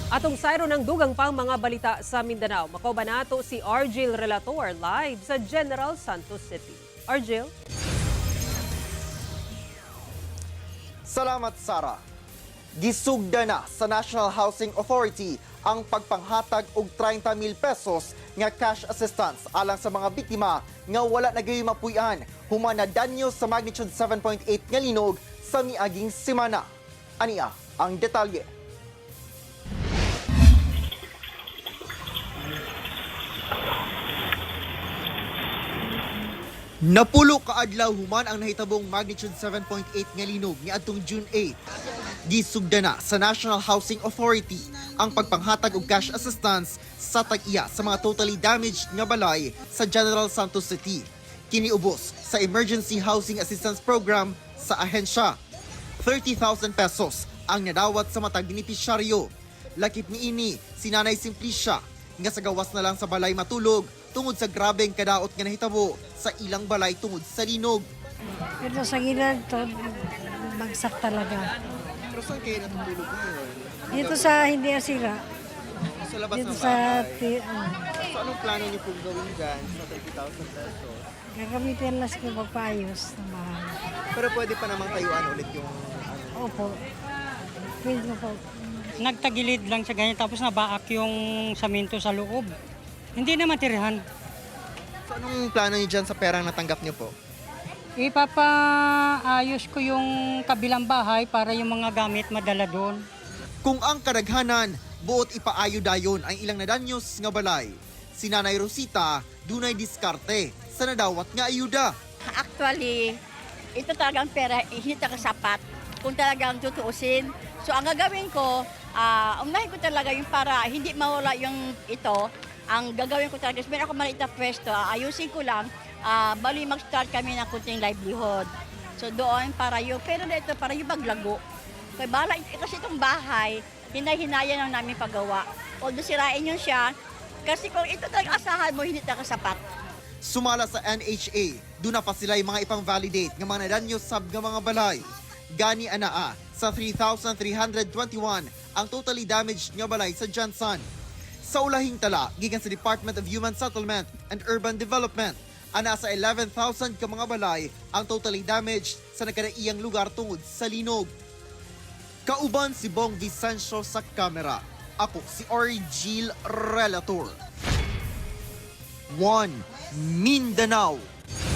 Atong sayro ng dugang pang mga balita sa Mindanao. Makobanato si Argel Relator live sa General Santos City. Argel? Salamat, Sara. Gisugda na sa National Housing Authority ang pagpanghatag og 30,000 pesos nga cash assistance alang sa mga biktima nga wala na gayoy mapuy-an human na danyo sa magnitude 7.8 nga linog sa miaging semana. Ania ang detalye. Napulo ka adlaw human ang nahitabong magnitude 7.8 nga linog niadtong June 8. Gisugda na sa National Housing Authority ang pagpanghatag og cash assistance sa tag-iya sa mga totally damaged nga balay sa General Santos City. Kiniubos sa Emergency Housing Assistance Program sa ahensya. 30,000 pesos ang nadawat sa matag benepisyaryo. Lakip niini si Nanay Simplicia nga sa gawas na lang sa balay matulog tungod sa grabeng kadaot nga nahitabo sa ilang balay tungod sa linog. Pero sa gilid to, bagsak talaga. Pero saan kayo natutulog ngayon? Dito sa hindi asira. Sa labas Dito ng sa bahay. So anong plano niyo pong gawin dyan sa 30,000 pesos? gagamitin lang sa pagpaayos ng bahay. Pero pwede pa namang tayuan ulit yung Opo. Pwede na po. Nagtagilid lang sa ganyan tapos nabaak yung saminto sa loob. Hindi na matirahan. So anong plano niyo dyan sa perang natanggap niyo po? Ipapaayos ko yung kabilang bahay para yung mga gamit madala doon. Kung ang kadaghanan, buot ipaayo dayon ang ilang nadanyos nga balay. Si Nanay Rosita, dunay diskarte sa nadawat nga ayuda. Actually, ito talagang pera, hindi talaga sapat kung talagang tutuusin. So ang gagawin ko, unahin ko talaga yung para hindi mawala yung ito. Ang gagawin ko talaga, meron ako maliit na pwesto, ayusin ko lang, bali mag-start kami ng kunting livelihood. So doon para yung pera na ito, para yung maglago. Kaya bala, kasi itong bahay, hinay-hinaya lang namin paggawa. Although sirain yun siya, kasi kung ito talagang asahan mo, hindi talaga sapat. Sumala sa NHA, doon na pa sila yung mga ipang-validate ng mga nadanyos sab nga mga balay. Gani anaa, sa 3,321 ang totally damaged nga balay sa Jansan. Sa ulahing tala, gikan sa Department of Human Settlement and Urban Development, ana sa 11,000 ka mga balay ang totally damaged sa nakadaiyang lugar tungod sa linog. Kauban si Bong Vicencio sa kamera. Ako si Argel Relator. 1 Mindanao.